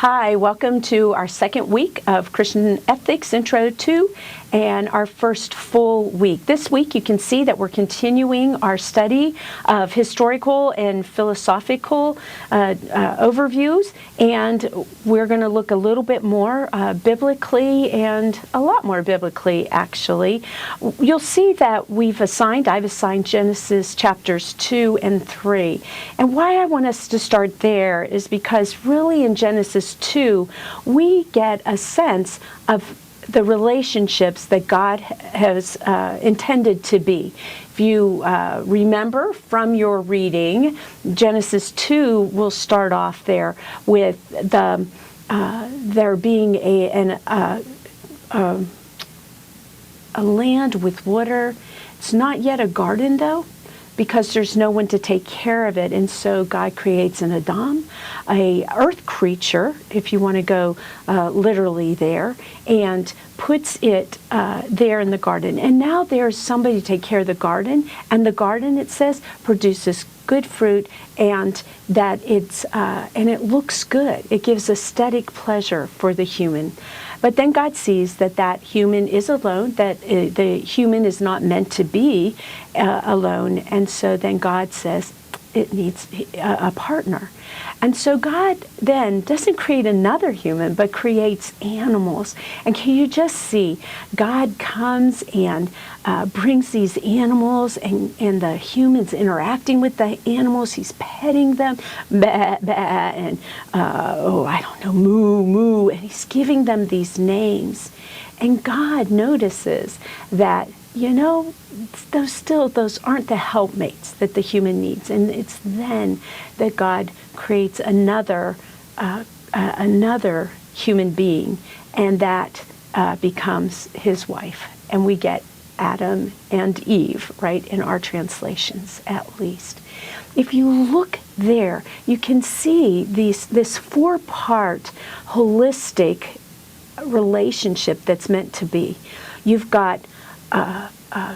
Hi, welcome to our second week of Christian Ethics Intro 2 and our first full week. This week you can see that we're continuing our study of historical and philosophical overviews, and we're going to look a little bit more biblically, and a lot more biblically actually. You'll see that I've assigned Genesis chapters 2 and 3. And why I want us to start there is because really in Genesis 2, we get a sense of the relationships that God has intended to be. If you remember from your reading, Genesis 2 will start off there with there being a land with water. It's not yet a garden though, because there's no one to take care of it. And so God creates an Adam, a earth creature, if you want to go literally there, and puts it there in the garden. And now there's somebody to take care of the garden. And the garden, it says, produces good fruit, and that and it looks good. It gives aesthetic pleasure for the human. But then God sees that human is alone, that the human is not meant to be alone. And so then God says it needs a partner. And so God then doesn't create another human, but creates animals. And can you just see, God comes and brings these animals, and the humans interacting with the animals. He's petting them, bah, bah, and I don't know, moo, moo, and he's giving them these names. And God notices that, those aren't the helpmates that the human needs. And it's then that God creates another human being, and that becomes his wife. And we get Adam and Eve, right, in our translations at least. If you look there, you can see this four-part holistic relationship that's meant to be. You've got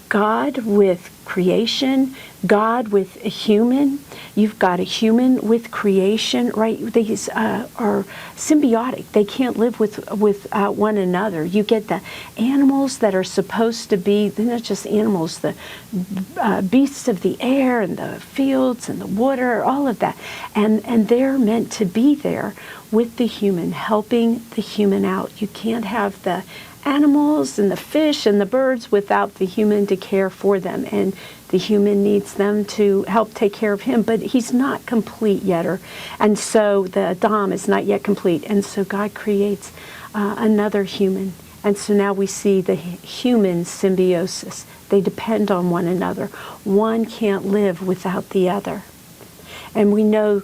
God with creation, God with a human. You've got a human with creation, right? These are symbiotic. They can't live without one another. You get the animals that are supposed to be, they're not just animals, the beasts of the air and the fields and the water, all of that. And they're meant to be there with the human, helping the human out. You can't have the animals and the fish and the birds without the human to care for them, and the human needs them to help take care of him, but he's not complete yet, and so the Adam is not yet complete, and so God creates another human, and so now we see the human symbiosis. They depend on one another. One can't live without the other. And we know,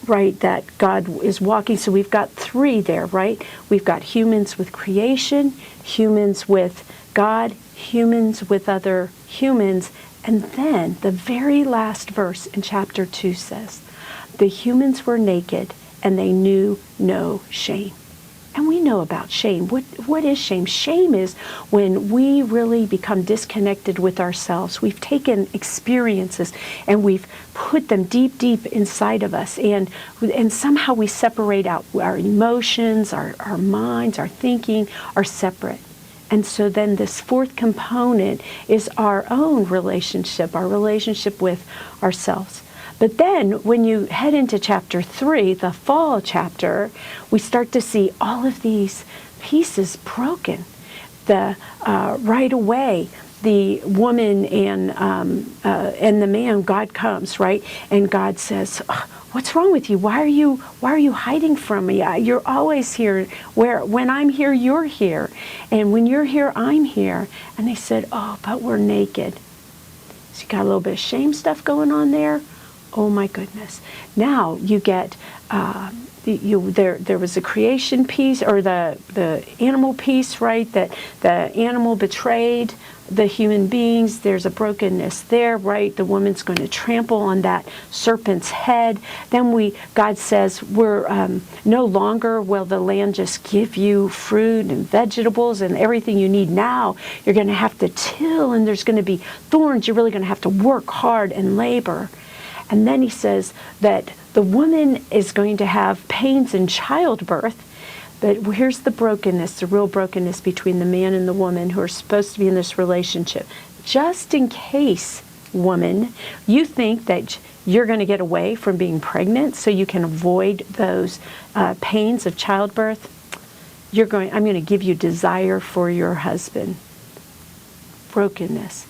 right, that God is walking. So we've got three there, right? We've got humans with creation, humans with God, humans with other humans. And then the very last verse in chapter 2 says, the humans were naked and they knew no shame. And we know about shame. What is shame? Shame is when we really become disconnected with ourselves. We've taken experiences and we've put them deep, deep inside of us. And somehow we separate out. Our emotions, our minds, our thinking are separate. And so then this fourth component is our own relationship, our relationship with ourselves. But then when you head into chapter 3, the fall chapter, we start to see all of these pieces broken. Right away, the woman and the man, God comes, right? And God says, what's wrong with you? Why are you hiding from me? You're always here. When I'm here, you're here. And when you're here, I'm here. And they said, but we're naked. So you got a little bit of shame stuff going on there. Oh my goodness. Now you get, there was a creation piece, or the animal piece, right? That the animal betrayed the human beings. There's a brokenness there, right? The woman's going to trample on that serpent's head. Then God says, we're no longer will the land just give you fruit and vegetables and everything you need. Now you're going to have to till, and there's going to be thorns. You're really going to have to work hard and labor. And then he says that The woman is going to have pains in childbirth, but here's the brokenness, the real brokenness between the man and the woman who are supposed to be in this relationship. Just in case, woman, you think that you're going to get away from being pregnant so you can avoid those pains of childbirth, I'm going to give you desire for your husband. Brokenness.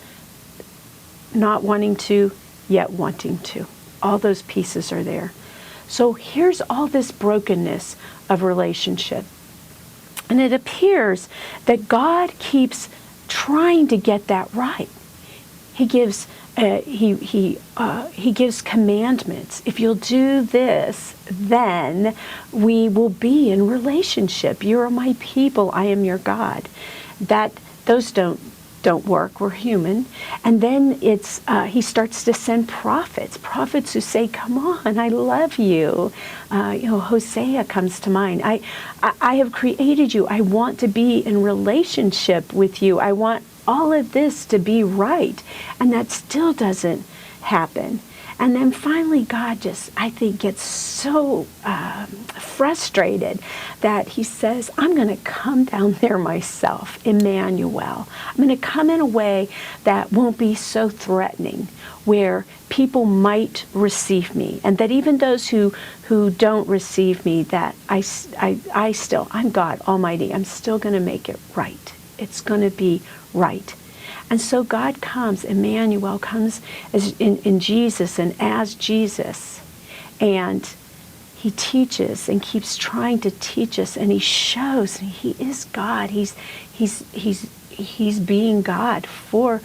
Not wanting to, yet wanting to. All those pieces are there. So here's all this brokenness of relationship. And it appears that God keeps trying to get that right. He gives he gives commandments. If you'll do this, then we will be in relationship. You are my people. I am your God. Those don't work. We're human. And then he starts to send prophets who say, "Come on, I love you." Hosea comes to mind. I have created you. I want to be in relationship with you. I want all of this to be right. And that still doesn't happen. And then finally, God just, I think, gets so frustrated that he says, I'm going to come down there myself, Emmanuel. I'm going to come in a way that won't be so threatening, where people might receive me. And that even those who don't receive me, that I'm God Almighty. I'm still going to make it right. It's going to be right. And so God comes, Emmanuel comes in Jesus and as Jesus, and he teaches and keeps trying to teach us, and he shows he is God. He's being God for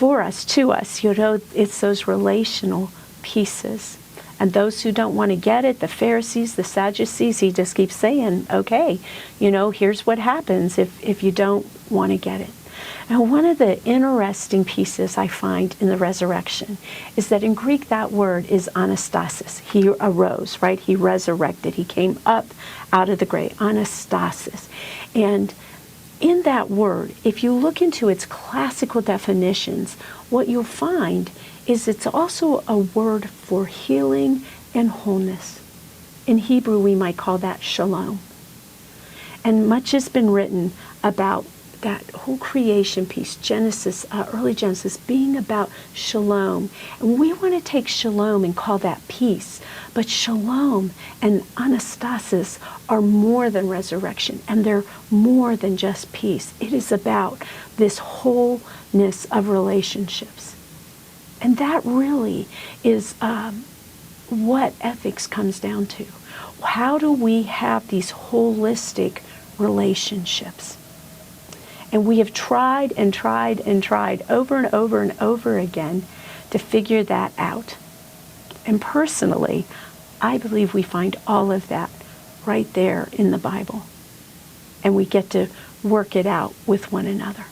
us, to us. It's those relational pieces. And those who don't want to get it, the Pharisees, the Sadducees, he just keeps saying, okay, here's what happens if you don't want to get it. Now, one of the interesting pieces I find in the resurrection is that in Greek that word is anastasis. He arose, right? He resurrected. He came up out of the grave, anastasis. And in that word, if you look into its classical definitions, what you'll find is it's also a word for healing and wholeness. In Hebrew, we might call that shalom. And much has been written about that whole creation piece, Genesis, early Genesis, being about shalom. And we want to take shalom and call that peace. But shalom and anastasis are more than resurrection, and they're more than just peace. It is about this wholeness of relationships. And that really is what ethics comes down to. How do we have these holistic relationships? And we have tried and tried and tried over and over and over again to figure that out. And personally, I believe we find all of that right there in the Bible. And we get to work it out with one another.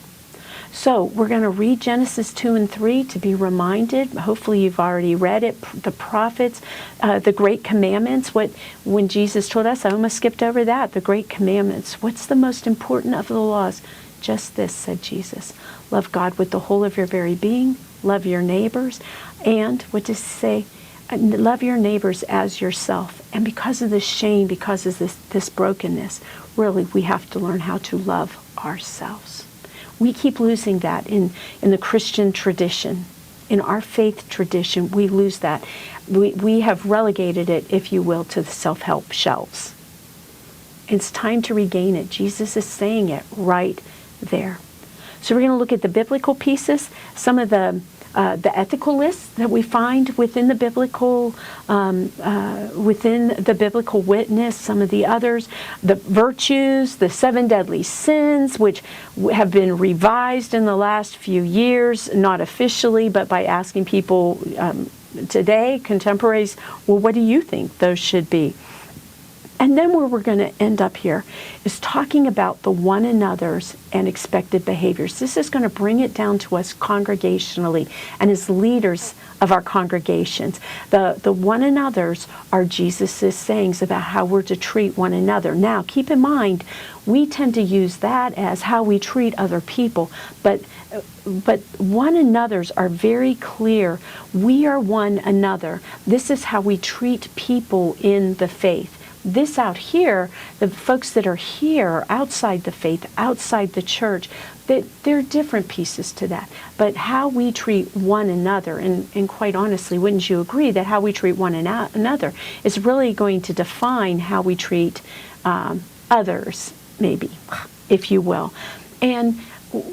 So we're going to read Genesis 2 and 3 to be reminded. Hopefully you've already read it. The prophets, the great commandments. When Jesus told us, I almost skipped over that. The great commandments. What's the most important of the laws? Just this, said Jesus. Love God with the whole of your very being. Love your neighbors. And what does it say? Love your neighbors as yourself. And because of this shame, because of this brokenness, really we have to learn how to love ourselves. We keep losing that in the Christian tradition. In our faith tradition, we lose that. We have relegated it, if you will, to the self-help shelves. It's time to regain it. Jesus is saying it right there. So we're going to look at the biblical pieces, some of the ethical lists that we find within the biblical witness, some of the others, the virtues, the 7 deadly sins, which have been revised in the last few years, not officially, but by asking people today, contemporaries, well, what do you think those should be? And then where we're going to end up here is talking about the one another's and expected behaviors. This is going to bring it down to us congregationally and as leaders of our congregations. The one another's are Jesus' sayings about how we're to treat one another. Now, keep in mind, we tend to use that as how we treat other people, but But one another's are very clear. We are one another. This is how we treat people in the faith. This out here, the folks that are here, outside the faith, outside the church, there are different pieces to that. But how we treat one another, and quite honestly, wouldn't you agree that how we treat one another is really going to define how we treat others, maybe, if you will. And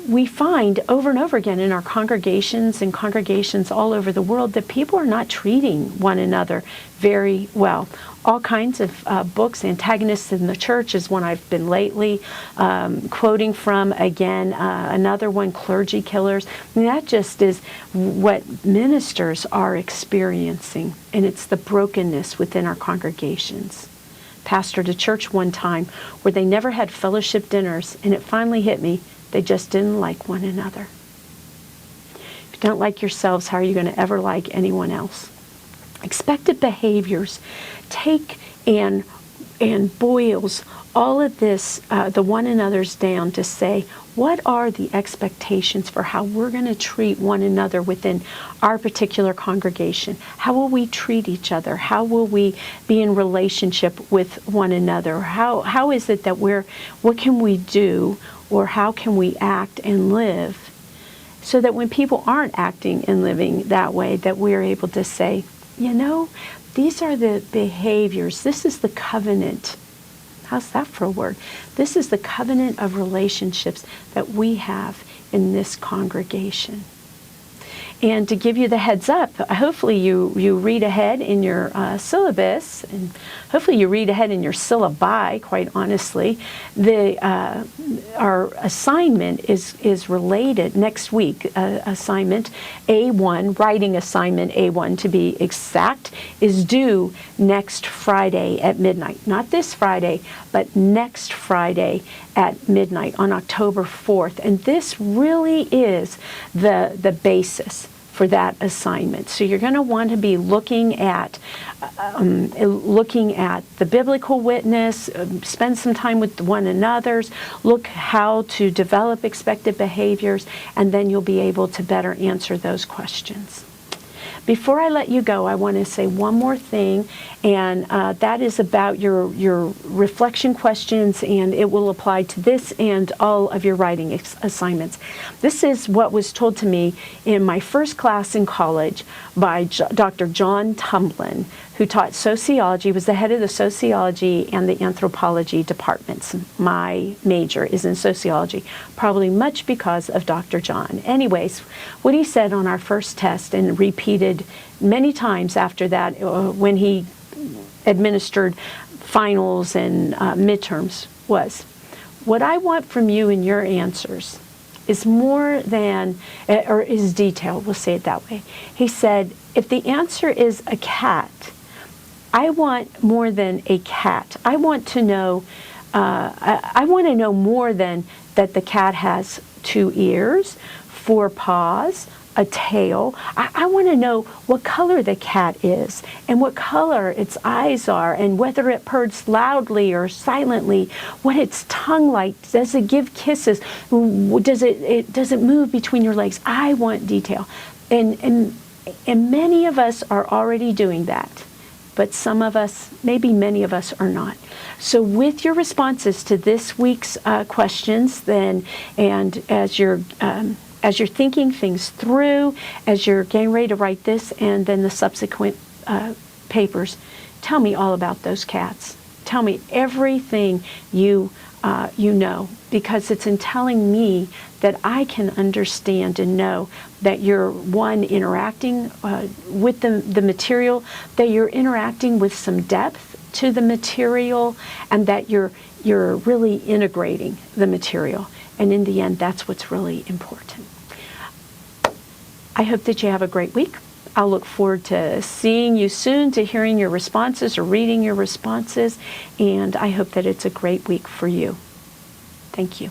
we find over and over again in our congregations and congregations all over the world that people are not treating one another very well. All kinds of books. Antagonists in the Church is one I've been lately quoting from. Again, another one, Clergy Killers. I mean, that just is what ministers are experiencing, and it's the brokenness within our congregations. Pastored a church one time where they never had fellowship dinners, and it finally hit me. They just didn't like one another. If you don't like yourselves, how are you going to ever like anyone else? Expected behaviors take and boils all of this, the one another's down to say, what are the expectations for how we're going to treat one another within our particular congregation? How will we treat each other? How will we be in relationship with one another? How is it that what can we do, or how can we act and live so that when people aren't acting and living that way, that we're able to say, you know, these are the behaviors. This is the covenant. How's that for a word? This is the covenant of relationships that we have in this congregation. And to give you the heads up, hopefully you read ahead in your syllabus, and hopefully you read ahead in your syllabi, quite honestly. Our assignment is related next week. Assignment A1, writing assignment A1 to be exact, is due next Friday at midnight. Not this Friday, but next Friday at midnight on October 4th. And this really is the basis for that assignment. So you're going to want to be looking at the biblical witness, spend some time with one another's, look how to develop expected behaviors, and then you'll be able to better answer those questions. Before I let you go, I want to say one more thing, and that is about your reflection questions, and it will apply to this and all of your writing assignments. This is what was told to me in my first class in college by Dr. John Tumblin, who taught sociology, was the head of the sociology and the anthropology departments. My major is in sociology, probably much because of Dr. John. Anyways, what he said on our first test and repeated many times after that when he administered finals and midterms was, what I want from you in your answers is more than, or is detailed, we'll say it that way. He said, if the answer is a cat, I want more than a cat. I want to know, I want to know more than that the cat has 2 ears, 4 paws, a tail. I want to know what color the cat is and what color its eyes are, and whether it purrs loudly or silently, what its tongue like. Does it give kisses? Does it move between your legs? I want detail. And many of us are already doing that. But some of us, maybe many of us, are not. So with your responses to this week's questions, then, and as you're thinking things through, as you're getting ready to write this and then the subsequent papers, tell me all about those cats. Tell me everything you know, because it's in telling me that I can understand and know that you're, one, interacting with the material, that you're interacting with some depth to the material, and that you're really integrating the material. And in the end, that's what's really important. I hope that you have a great week. I'll look forward to seeing you soon, to hearing your responses or reading your responses, and I hope that it's a great week for you. Thank you.